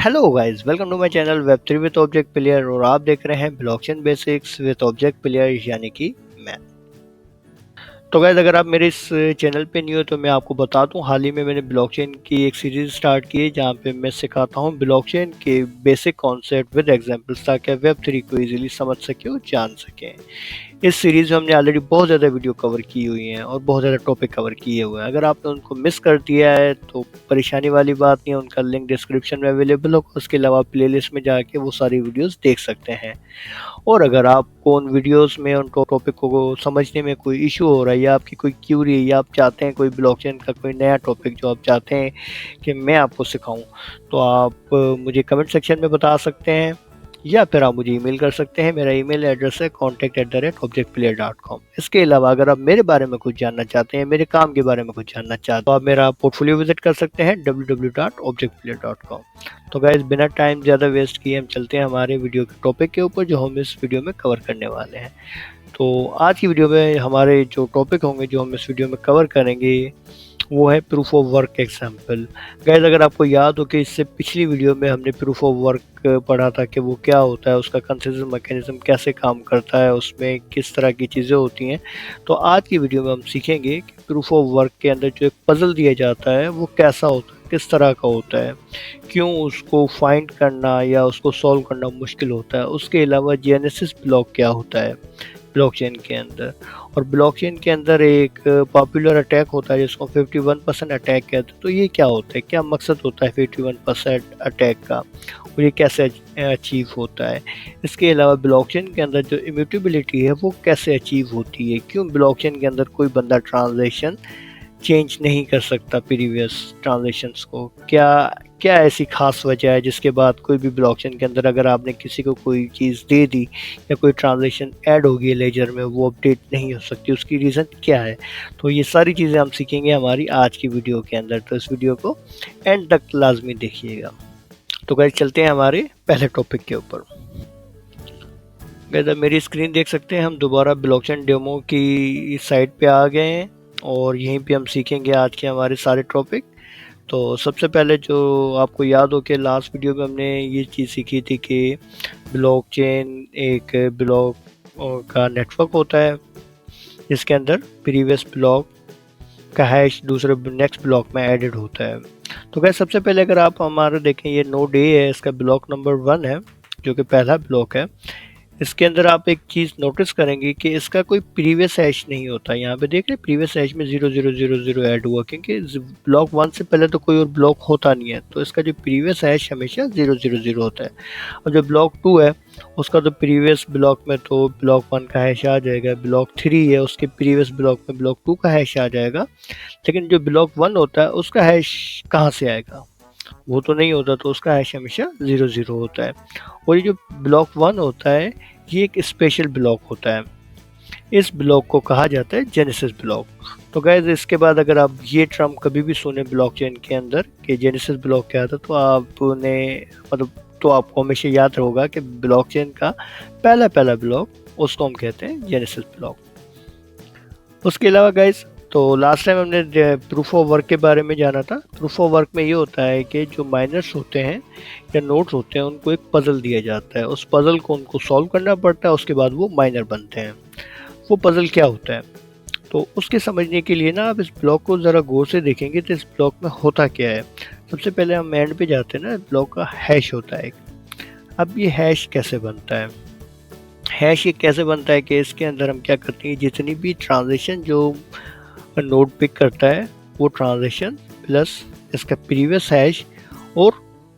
Hello guys, welcome to my channel वेब3 with object player और आप देख रहे हैं blockchain basics with object player यानी कि मैं। तो गाइस, अगर आप मेरे इस चैनल पे न्यू हो तो मैं आपको बता दूं, हाल ही में मैंने ब्लॉकचेन की एक सीरीज स्टार्ट की है जहां पे मैं सिखाता हूं ब्लॉकचेन के बेसिक कॉन्सेप्ट विद एग्जांपल्स ताकि आप वेब3 को इजीली समझ सकें और जान सकें। इस सीरीज में हमने ऑलरेडी बहुत ज़्यादा वीडियो कवर की हुई हैं और बहुत ज़्यादा टॉपिक कवर किए हुए हैं। अगर आपने उनको मिस कर दिया है तो परेशानी वाली बात नहीं है, उनका लिंक डिस्क्रिप्शन में अवेलेबल होगा। उसके अलावा प्लेलिस्ट में जाके वो सारी वीडियोस देख सकते हैं। और अगर आपको उन वीडियोस में उन टॉपिक को समझने में कोई इशू हो रहा है या आपकी कोई क्यूरी है या आप चाहते हैं कोई ब्लॉकचेन का कोई नया टॉपिक जो आप चाहते हैं कि मैं आपको सिखाऊं, तो आप मुझे कमेंट सेक्शन में बता सकते हैं या फिर आप मुझे ईमेल कर सकते हैं। मेरा ईमेल एड्रेस है contact@objectplayer.com। इसके अलावा अगर आप मेरे बारे में कुछ जानना चाहते हैं, मेरे काम के बारे में कुछ जानना चाहते हैं, तो आप मेरा पोर्टफोलियो विजिट कर सकते हैं www.objectplayer.com। तो गाइस, बिना टाइम ज़्यादा वेस्ट किए हम चलते हैं हमारे वीडियो के टॉपिक के ऊपर जो हम इस वीडियो में कवर करने वाले हैं। तो आज की वीडियो में हमारे जो टॉपिक होंगे जो हम इस वीडियो में कवर करेंगे वो है proof of work example. Guys, अगर आपको याद हो कि इससे पिछली वीडियो में हमने प्रूफ ऑफ वर्क पढ़ा था कि वो क्या होता है, उसका कंसेंसस मैकेनिज्म कैसे काम करता है, उसमें किस तरह की चीज़ें होती हैं। तो आज की वीडियो में हम सीखेंगे कि प्रूफ ऑफ वर्क के अंदर जो एक पजल दिया जाता है वो कैसा होता है, किस तरह का होता है, क्यों उसको फाइंड करना या उसको सॉल्व करना मुश्किल होता है। उसके अलावा जेनेसिस ब्लॉक क्या होता है ब्लॉकचेन के अंदर, और ब्लॉकचेन के अंदर एक पॉपुलर अटैक होता है जिसको 51% अटैक कहते हैं। तो ये क्या होता है, क्या मकसद होता है 51% अटैक का और ये कैसे अचीव होता है। इसके अलावा ब्लॉकचेन के अंदर जो इम्यूटेबिलिटी है वो कैसे अचीव होती है, क्यों ब्लॉकचेन के अंदर कोई बंदा ट्रांजैक्शन चेंज नहीं कर सकता प्रीवियस ट्रांजैक्शंस को, क्या क्या ऐसी खास वजह है जिसके बाद कोई भी ब्लॉकचेन के अंदर अगर आपने किसी को कोई चीज़ दे दी या कोई ट्रांजैक्शन ऐड हो गई लेजर में वो अपडेट नहीं हो सकती, उसकी रीज़न क्या है। तो ये सारी चीज़ें हम सीखेंगे हमारी आज की वीडियो के अंदर, तो इस वीडियो को एंड तक लाजमी देखिएगा। तो गाइस, चलते हैं हमारे पहले टॉपिक के ऊपर। गाइस, आप मेरी स्क्रीन देख सकते हैं, हम दोबारा ब्लॉकचेन डेमो की साइट पे आ गए हैं और यहीं पे हम सीखेंगे आज के हमारे सारे टॉपिक। तो सबसे पहले जो आपको याद हो कि लास्ट वीडियो में हमने ये चीज़ सीखी थी कि ब्लॉकचेन एक ब्लॉक का नेटवर्क होता है जिसके अंदर प्रीवियस ब्लॉक का हैश दूसरे नेक्स्ट ब्लॉक में एडेड होता है। तो गाइस, सबसे पहले अगर आप हमारा देखें, ये नोड ए है, इसका ब्लॉक नंबर 1 है जो कि पहला ब्लॉक है। इसके अंदर आप एक चीज़ नोटिस करेंगे कि इसका कोई प्रीवियस हैश नहीं होता। यहाँ पे देख रहे हैं प्रीवियस हैश में 0000 ऐड हुआ क्योंकि ब्लॉक 1 से पहले तो कोई और ब्लॉक होता नहीं है, तो इसका जो प्रीवियस हैश हमेशा 000 होता है। और जो ब्लॉक 2 है उसका तो प्रीवियस ब्लॉक में तो ब्लॉक 1 का हैश आ जाएगा, ब्लॉक 3 है उसके प्रीवियस ब्लॉक में ब्लॉक 2 का हैश आ जाएगा, लेकिन जो ब्लॉक 1 होता है उसका हैश कहाँ से आएगा, वो तो नहीं होता, तो उसका हैश हमेशा 00 होता है। और ये जो ब्लॉक 1 होता है ये एक स्पेशल ब्लॉक होता है, इस ब्लॉक को कहा जाता है जेनेसिस ब्लॉक। तो गाइस, इसके बाद अगर आप ये टर्म कभी भी सुने ब्लॉकचेन के अंदर कि जेनेसिस ब्लॉक क्या था, तो आपने मतलब तो आपको हमेशा याद होगा कि ब्लॉकचेन का पहला ब्लॉक उसको हम कहते हैं जेनेसिस ब्लॉक। उसके अलावा गाइस, तो लास्ट टाइम हमने प्रूफ ऑफ वर्क के बारे में जाना था। प्रूफ ऑफ वर्क में ये होता है कि जो माइनर्स होते हैं या नोड्स होते हैं उनको एक पजल दिया जाता है, उस पजल को उनको सॉल्व करना पड़ता है, उसके बाद वो माइनर बनते हैं। वो पजल क्या होता है, तो उसके समझने के लिए ना आप इस ब्लॉक को ज़रा गौर से देखेंगे तो इस ब्लॉक में होता क्या है। सबसे पहले हम एंड पे जाते हैं ना, ब्लॉक का हैश होता है। अब ये हैश कैसे बनता है, हैश ये कैसे बनता है कि इसके अंदर हम क्या करते हैं, जितनी भी ट्रांजेक्शन जो नोड पिक करता है वो ट्रांजेक्शन प्लस इसका प्रीवियस हैश और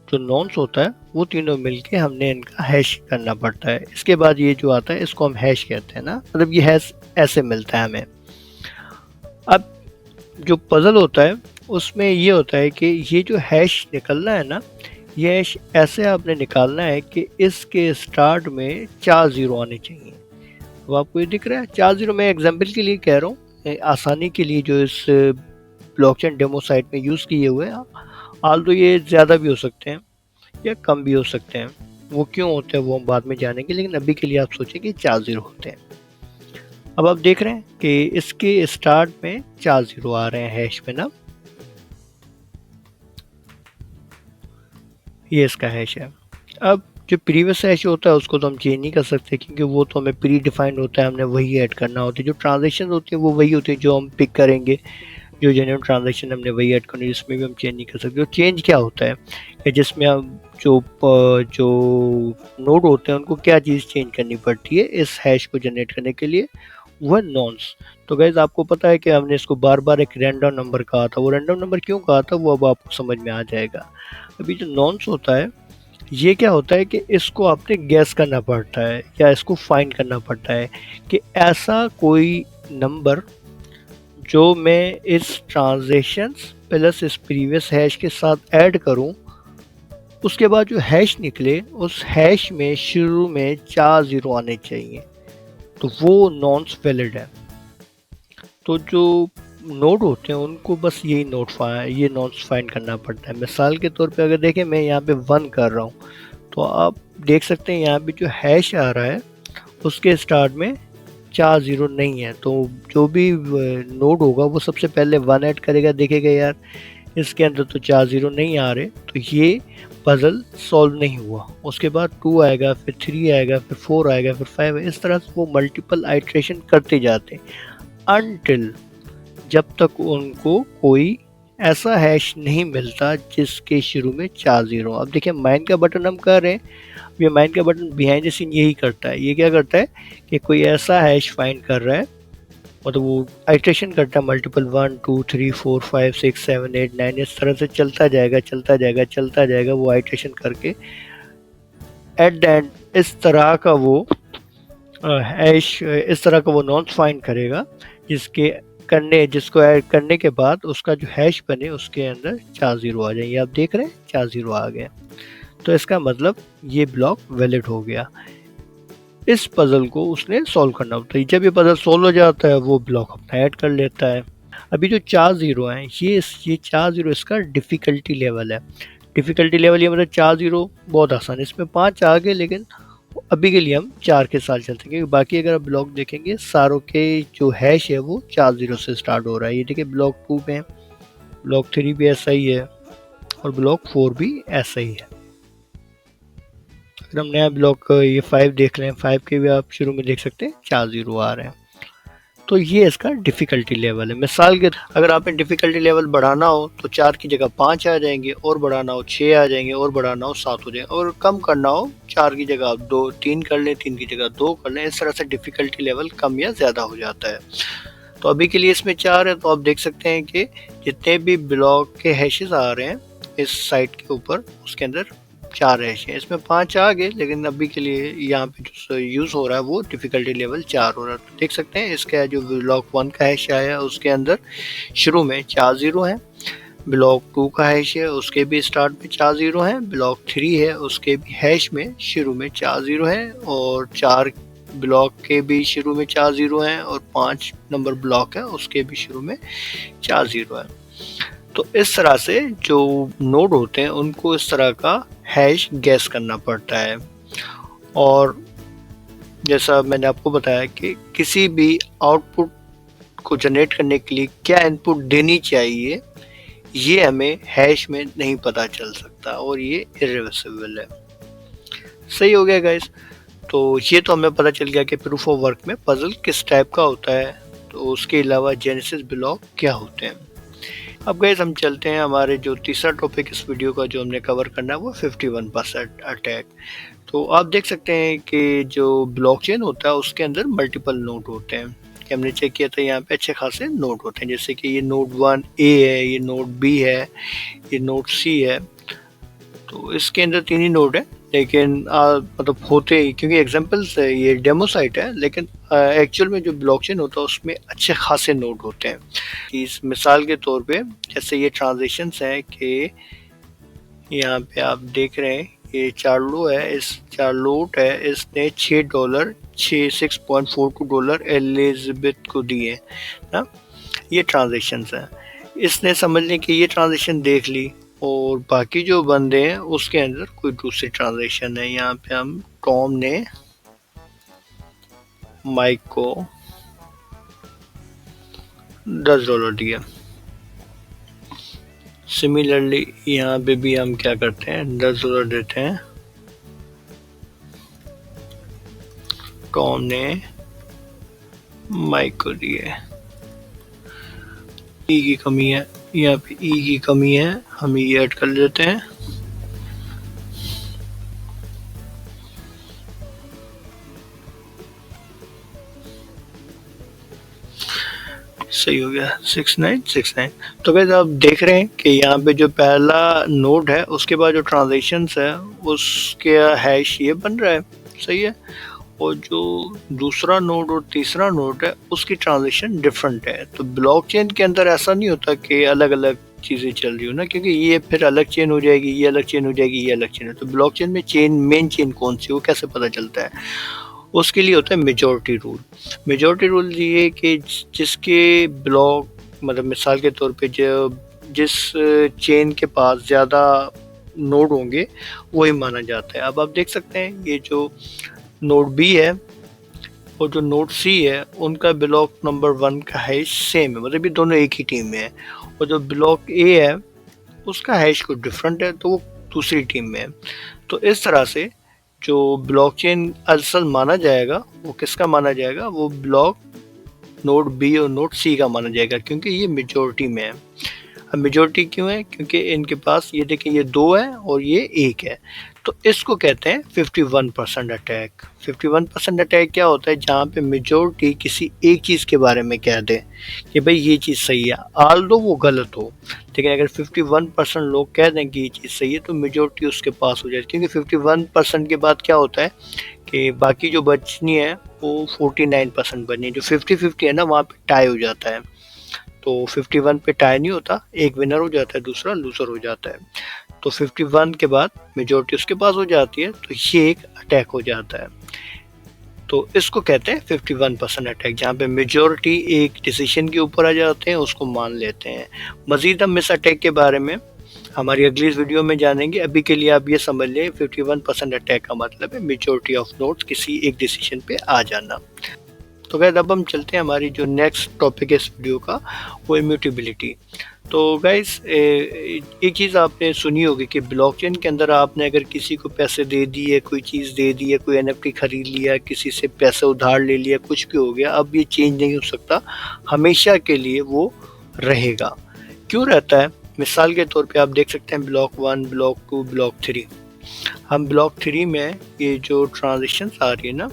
जो नॉन्स होता है वो तीनों मिलके हमने इनका हैश करना पड़ता है। इसके बाद ये जो आता है इसको हम हैश कहते हैं ना, मतलब ये हैश ऐसे मिलता है हमें। अब जो पजल होता है उसमें ये होता है कि ये जो हैश निकलना है ना, ये हैश ऐसे आपने निकालना है कि इसके स्टार्ट में 4 जीरो आने चाहिए। अब आपको ये दिख रहा है 4 जीरो, मैं एग्जाम्पल के लिए कह रहा हूँ, आसानी के लिए जो इस ब्लॉकचेन डेमो साइट में यूज़ किए हुए हैं। हाल तो ये ज़्यादा भी हो सकते हैं या कम भी हो सकते हैं, वो क्यों होते हैं वो हम बाद में जानेंगे, लेकिन अभी के लिए आप सोचें कि 4 जीरो होते हैं। अब आप देख रहे हैं कि इसके स्टार्ट में 4 जीरो आ रहे हैं हैश में ना, ये इसका हैश है। अब जो प्रीवियस हैश होता है उसको तो हम चेंज नहीं कर सकते, क्योंकि वो तो हमें प्री डिफाइंड होता है, हमने वही ऐड करना होता है। जो ट्रांजेक्शन होती है वो वही होती है जो हम पिक करेंगे, जो जेन्युइन ट्रांजेक्शन हमने वही ऐड करनी है, जिसमें भी हम चेंज नहीं कर सकते। तो चेंज क्या होता है कि जिसमें हम जो नोड होते हैं उनको क्या चीज़ चेंज करनी पड़ती है इस हैश को जनरेट करने के लिए, वो है नॉन्स। तो गाइज आपको पता है कि हमने इसको बार बार एक रैंडम नंबर कहा था, वो रैंडम नंबर क्यों कहा था वो अब आपको समझ में आ जाएगा। अभी जो नॉन्स होता है ये क्या होता है कि इसको आपने गैस करना पड़ता है या इसको फाइंड करना पड़ता है कि ऐसा कोई नंबर जो मैं इस ट्रांजेक्शंस प्लस इस प्रीवियस हैश के साथ ऐड करूं, उसके बाद जो हैश निकले उस हैश में शुरू में 4 ज़ीरो आने चाहिए, तो वो नॉन्स वैलिड है। तो जो नोड होते हैं उनको बस यही ये नोट्स फाइंड करना पड़ता है। मिसाल के तौर पे अगर देखें मैं यहाँ पे 1 कर रहा हूँ, तो आप देख सकते हैं यहाँ पे जो हैश आ रहा है उसके स्टार्ट में 4 ज़ीरो नहीं है, तो जो भी नोड होगा वो सबसे पहले 1 ऐड करेगा, देखेगा यार इसके अंदर तो 4 ज़ीरो नहीं आ रहे, तो ये पज़ल सॉल्व नहीं हुआ। उसके बाद 2 आएगा, फिर 3 आएगा, फिर 4 आएगा, फिर 5, इस तरह से वो मल्टीपल आइट्रेशन करते जाते हैं अनटिल जब तक उनको कोई ऐसा हैश नहीं मिलता जिसके शुरू में 4 ज़ीरो। अब देखिए माइन का बटन हम कर रहे हैं, ये माइन का बटन बिहाइंड द सीन यही करता है। ये क्या करता है कि कोई ऐसा हैश फाइंड कर रहा है, मतलब वो आइट्रेशन करता है मल्टीपल 1 2 3 4 5 6 7 8 9, इस तरह से चलता जाएगा चलता जाएगा चलता जाएगा, वो आइट्रेशन करके एट द एंड इस तरह का वो हैश, इस तरह का वो नॉन्स फाइंड करेगा जिसको ऐड करने के बाद उसका जो हैश बने उसके अंदर 4 ज़ीरो आ जाएंगे। आप देख रहे हैं 4 ज़ीरो आ गए, तो इसका मतलब ये ब्लॉक वैलिड हो गया। इस पजल को उसने सॉल्व करना होता है। जब ये पजल सॉल्व हो जाता है वो ब्लॉक अपना ऐड कर लेता है। अभी जो 4 ज़ीरो हैं ये 4 ज़ीरो इसका डिफ़िकल्टी लेवल है। डिफ़िकल्टी लेवल ये मतलब 4 ज़ीरो बहुत आसान है, इसमें 5 आ गए, लेकिन अभी के लिए हम 4 के साथ चलते हैं, क्योंकि बाकी अगर आप ब्लॉक देखेंगे सारों के जो हैश है वो 4 ज़ीरो से स्टार्ट हो रहा है। ये देखिए ब्लॉक 2 में, ब्लॉक 3 भी ऐसा ही है और ब्लॉक 4 भी ऐसा ही है। अगर हम नया ब्लॉक ये 5 देख रहे हैं, 5 के भी आप शुरू में देख सकते हैं 4 ज़ीरो आ रहे हैं। तो ये इसका डिफ़िकल्टी लेवल है। मिसाल के अगर आपने डिफ़िकल्टी लेवल बढ़ाना हो तो 4 की जगह 5 आ जाएंगे, और बढ़ाना हो 6 आ जाएंगे, और बढ़ाना हो 7 हो जाएंगे, और कम करना हो 4 की जगह आप 2 3 कर लें, 3 की जगह 2 कर लें। इस तरह से डिफ़िकल्टी लेवल कम या ज़्यादा हो जाता है। तो अभी के लिए इसमें 4 है, तो आप देख सकते हैं कि जितने भी ब्लॉक के हैशेस आ रहे हैं इस साइट के ऊपर उसके अंदर 4 हैश हैं। इसमें 5 आ गए, लेकिन अभी के लिए यहाँ पे जो यूज़ हो रहा है वो डिफ़िकल्टी लेवल 4 हो रहा है। तो देख सकते हैं इसका जो ब्लॉक 1 का हैश आया है उसके अंदर शुरू में 4 ज़ीरो हैं। ब्लॉक 2 का हैश है उसके भी स्टार्ट में 4 ज़ीरो हैं। ब्लॉक 3 है उसके भी हैश में शुरू में 4 ज़ीरो हैं, और 4 ब्लॉक के भी शुरू में 4 ज़ीरो हैं, और 5 नंबर ब्लॉक है उसके भी शुरू में 4 ज़ीरो है। तो इस तरह से जो नोड होते हैं उनको इस तरह का हैश गैस करना पड़ता है। और जैसा मैंने आपको बताया कि किसी भी आउटपुट को जनरेट करने के लिए क्या इनपुट देनी चाहिए ये हमें हैश में नहीं पता चल सकता, और ये इरिवर्सिबल है। सही हो गया गाइस। तो ये तो हमें पता चल गया कि प्रूफ ऑफ वर्क में पजल किस टाइप का होता है। तो उसके अलावा जेनेसिस ब्लॉक क्या होते हैं। अब गाइस हम चलते हैं हमारे जो तीसरा टॉपिक इस वीडियो का जो हमने कवर करना है वो 51% अटैक। तो आप देख सकते हैं कि जो ब्लॉकचेन होता है उसके अंदर मल्टीपल नोड होते हैं, कि हमने चेक किया था यहाँ पे अच्छे खासे नोड होते हैं, जैसे कि ये नोड 1A है, ये नोड B है, ये नोड C है। तो इसके अंदर 3 ही नोड है, लेकिन मतलब होते ही, क्योंकि एग्जांपल्स है ये डेमो साइट है, लेकिन एक्चुअल में जो ब्लॉकचेन होता है उसमें अच्छे खासे नोड होते हैं। इस मिसाल के तौर पे जैसे ये ट्रांजेक्शन्स हैं कि यहाँ पे आप देख रहे हैं ये चार्लो है, इस चार्लोट है, इसने $6 $6.42 एलिजाबेथ को दिए ना। ये ट्रांजेक्शन्स हैं। इसने समझ लें कि ये ट्रांजेक्शन देख ली, और बाकी जो बंदे हैं उसके अंदर कोई दूसरी ट्रांजेक्शन है। यहाँ पे हम टॉम ने माइक को $10 दिया। सिमिलरली यहाँ पे भी हम क्या करते हैं, $10 देते हैं। कॉम ने माइक को दिए। ई की कमी है, यहाँ पे ई की कमी है, हम ई ऐड कर लेते हैं। सही हो गया 6969। तो वैसे आप देख रहे हैं कि यहाँ पे जो पहला नोड है उसके बाद जो ट्रांजेक्शन्स है उसके हैश ये बन रहा है, सही है। और जो दूसरा नोड और तीसरा नोड है उसकी ट्रांजेक्शन डिफरेंट है। तो ब्लॉकचेन के अंदर ऐसा नहीं होता कि अलग अलग चीज़ें चल रही हो ना, क्योंकि ये फिर अलग चेन हो जाएगी, ये अलग चेन हो जाएगी, ये अलग चेन है। तो ब्लॉकचेन में चेन, मेन चेन कौन सी, वो कैसे पता चलता है? उसके लिए होता है मेजॉरिटी रूल। मेजॉरिटी रूल ये कि जिसके ब्लॉक, मतलब मिसाल के तौर पे जो जिस चेन के पास ज़्यादा नोड होंगे वही माना जाता है। अब आप देख सकते हैं ये जो नोड बी है और जो नोड सी है उनका ब्लॉक नंबर 1 का हैश सेम है, मतलब ये दोनों एक ही टीम में है। और जो ब्लॉक ए है उसका हैश कुछ डिफरेंट है, तो वो दूसरी टीम में है। तो इस तरह से जो ब्लॉकचेन असल माना जाएगा वो किसका माना जाएगा, वो ब्लॉक नोड बी और नोड सी का माना जाएगा, क्योंकि ये मेजॉरिटी में है। अब मेजॉरिटी क्यों है? क्योंकि इनके पास ये देखें ये 2 है और ये 1 है। तो इसको कहते हैं 51% अटैक। 51% अटैक क्या होता है? जहाँ पे मेजॉरिटी किसी एक चीज़ के बारे में कह दे कि भाई ये चीज़ सही है, आल दो वो गलत हो, लेकिन अगर 51% लोग कह दें कि ये चीज़ सही है तो मेजॉरिटी उसके पास हो जाए। क्योंकि 51% के बाद क्या होता है कि बाकी जो बचनी है वो 49% बनी। जो 50-50 है ना, वहाँ पे टाई हो जाता है। तो 51 पे टाई नहीं होता, एक विनर हो जाता है, दूसरा लूजर हो जाता है। तो 51 के बाद मेजॉरिटी उसके पास हो जाती है, तो ये एक अटैक हो जाता है। तो इसको कहते हैं 51% अटैक, जहाँ पे मेजॉरिटी एक डिसीजन के ऊपर आ जाते हैं, उसको मान लेते हैं। मज़ीद हम इस अटैक के बारे में हमारी अगली वीडियो में जानेंगे। अभी के लिए आप ये समझ लें 51% अटैक का मतलब है मेजॉरिटी ऑफ नोट्स किसी एक डिसीजन पे आ जाना। तो गाइस अब हम चलते हैं हमारी जो नेक्स्ट टॉपिक है इस वीडियो का, वो इम्यूटेबिलिटी। तो गाइस एक चीज़ आपने सुनी होगी कि ब्लॉकचेन के अंदर आपने अगर किसी को पैसे दे दिए, कोई चीज़ दे दी है, कोई एनएफटी खरीद लिया, किसी से पैसे उधार ले लिया, कुछ भी हो गया, अब ये चेंज नहीं हो सकता, हमेशा के लिए वो रहेगा। क्यों रहता है? मिसाल के तौर पे आप देख सकते हैं ब्लॉक 1, ब्लॉक 2, ब्लॉक 3। हम ब्लॉक 3 में ये जो ट्रांजेक्शन आ रही है ना,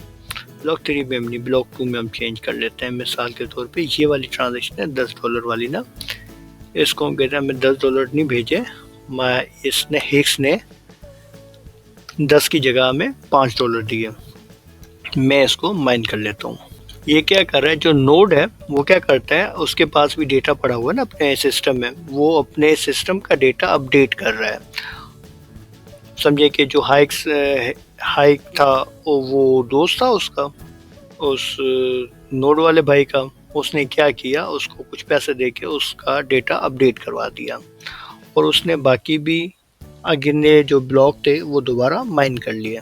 ब्लॉक 3 में हम नहीं, ब्लॉक 2 में हम चेंज कर लेते हैं। मिसाल के तौर पे ये वाली ट्रांजेक्शन है $10 वाली ना, इसको हम कहते हैं हमें $10 नहीं भेजे, मैं इसने हिक्स ने 10 की जगह में $5 दिए। मैं इसको माइन कर लेता हूँ। ये क्या कर रहा है, जो नोड है वो क्या करता है, उसके पास भी डेटा पड़ा हुआ है ना अपने सिस्टम में, वो अपने सिस्टम का डेटा अपडेट कर रहा है। समझे कि जो हाइक था वो दोस्त था उसका, उस नोड वाले भाई का, उसने क्या किया, उसको कुछ पैसे देके उसका डेटा अपडेट करवा दिया और उसने बाकी भी अगले जो ब्लॉक थे वो दोबारा माइन कर लिए।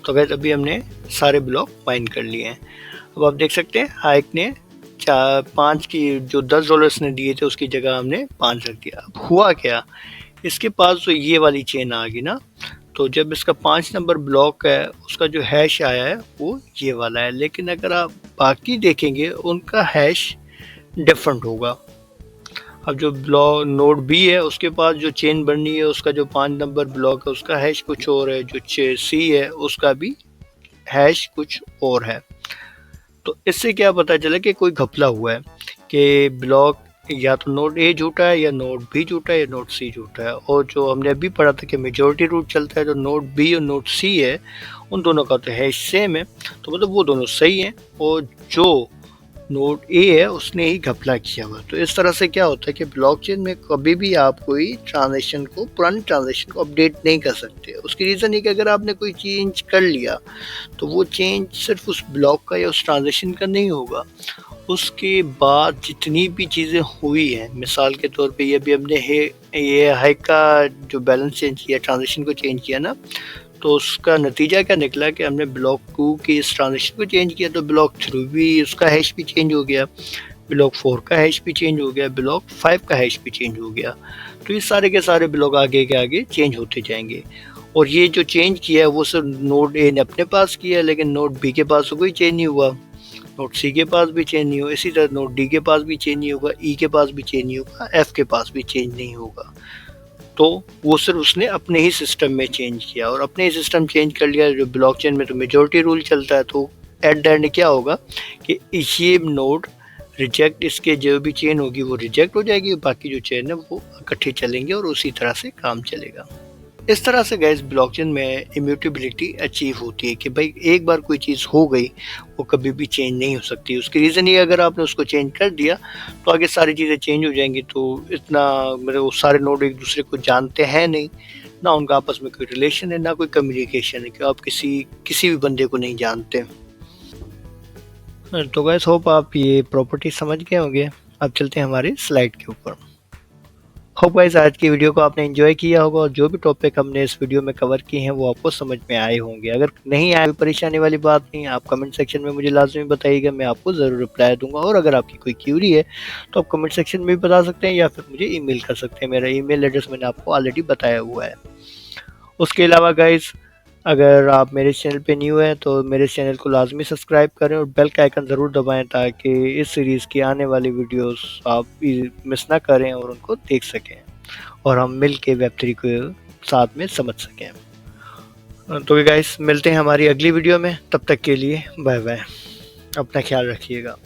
तो वैसे अभी हमने सारे ब्लॉक माइन कर लिए हैं। अब आप देख सकते हैं हाइक ने 5 की जो $10 ने दिए थे उसकी जगह हमने 5 रख दिया। अब हुआ क्या, इसके पास तो ये वाली चेन आ गई ना, तो जब इसका 5 नंबर ब्लॉक है उसका जो हैश आया है वो ये वाला है, लेकिन अगर आप बाकी देखेंगे उनका हैश डिफरेंट होगा। अब जो ब्लॉक नोड बी है उसके पास जो चेन बननी है, उसका जो 5 नंबर ब्लॉक है उसका हैश कुछ और है, जो सी है उसका भी हैश कुछ और है। तो इससे क्या पता चला कि कोई घपला हुआ है, कि ब्लॉक या तो नोड ए झूठा है, या नोड बी झूठा है, या नोड सी झूठा है। और जो हमने अभी पढ़ा था कि मेजॉरिटी रूट चलता है, तो नोड बी और नोड सी है उन दोनों का तो हैश सेम है, तो मतलब वो दोनों सही हैं, और जो नोड ए है उसने ही घपला किया हुआ। तो इस तरह से क्या होता है कि ब्लॉकचेन में कभी भी आप कोई ट्रांजेक्शन को, पुरानी ट्रांजेक्शन को अपडेट नहीं कर सकते। उसकी रीज़न है कि अगर आपने कोई चेंज कर लिया तो वो चेंज सिर्फ उस ब्लॉक का या उस ट्रांजेक्शन का नहीं होगा, उसके बाद जितनी भी चीज़ें हुई हैं, मिसाल के तौर पे ये भी हमने ये हाइक का जो बैलेंस चेंज किया, ट्रांजेक्शन को चेंज किया ना, तो उसका नतीजा क्या निकला कि हमने ब्लॉक 2 की इस ट्रांजेक्शन को चेंज किया, तो ब्लॉक 3 भी उसका हैश भी चेंज हो गया। ब्लॉक 4 का हैश भी चेंज हो गया, ब्लॉक 5 का हैश भी चेंज हो गया। तो ये सारे के सारे ब्लॉक आगे के आगे चेंज होते जाएंगे। और ये जो चेंज किया है वो सिर्फ नोड ए ने अपने पास किया है, लेकिन नोड बी के पास तो कोई चेंज नहीं हुआ, नोड सी के पास भी चेंज नहीं हुआ, इसी तरह नोड डी के पास भी चेंज नहीं होगा, ई के पास भी चेंज नहीं होगा, एफ के पास भी चेंज नहीं होगा। तो वो सिर्फ उसने अपने ही सिस्टम में चेंज किया, और अपने ही सिस्टम चेंज कर लिया। जो ब्लॉकचेन में तो मेजॉरिटी रूल चलता है, तो एट द एंड क्या होगा कि ये नोड रिजेक्ट, इसके जो भी चेन होगी वो रिजेक्ट हो जाएगी, बाकी जो चेन है वो इकट्ठे चलेंगे और उसी तरह से काम चलेगा। इस तरह से गैस ब्लॉकचेन में इम्यूटेबिलिटी अचीव होती है कि भाई एक बार कोई चीज़ हो गई वो कभी भी चेंज नहीं हो सकती। उसकी रीज़न ये, अगर आपने उसको चेंज कर दिया तो आगे सारी चीज़ें चेंज हो जाएंगी। तो इतना मतलब वो सारे नोड एक दूसरे को जानते हैं नहीं, ना उनका आपस में कोई रिलेशन है, ना कोई कम्युनिकेशन है, कि आप किसी भी बंदे को नहीं जानते। तो गैस होप आप ये प्रॉपर्टी समझ गए होंगे। अब चलते हैं हमारे स्लाइड के ऊपर। होप गाइस आज की वीडियो को आपने एंजॉय किया होगा, और जो भी टॉपिक हमने इस वीडियो में कवर किए हैं वो आपको समझ में आए होंगे। अगर नहीं आए, परेशानी वाली बात नहीं, आप कमेंट सेक्शन में मुझे लाजमी बताइएगा, मैं आपको ज़रूर रिप्लाई दूंगा। और अगर आपकी कोई क्यूरी है तो आप कमेंट सेक्शन में भी बता सकते हैं, या फिर मुझे ईमेल कर सकते हैं। मेरा ईमेल एड्रेस मैंने आपको ऑलरेडी बताया हुआ है। उसके अलावा गाइस, अगर आप मेरे चैनल पे न्यू हैं तो मेरे चैनल को लाजमी सब्सक्राइब करें और बेल का आइकन ज़रूर दबाएं, ताकि इस सीरीज़ की आने वाली वीडियोस आप मिस ना करें और उनको देख सकें, और हम मिल के वेब3 को साथ में समझ सकें। तो गाइस मिलते हैं हमारी अगली वीडियो में, तब तक के लिए बाय बाय, अपना ख्याल रखिएगा।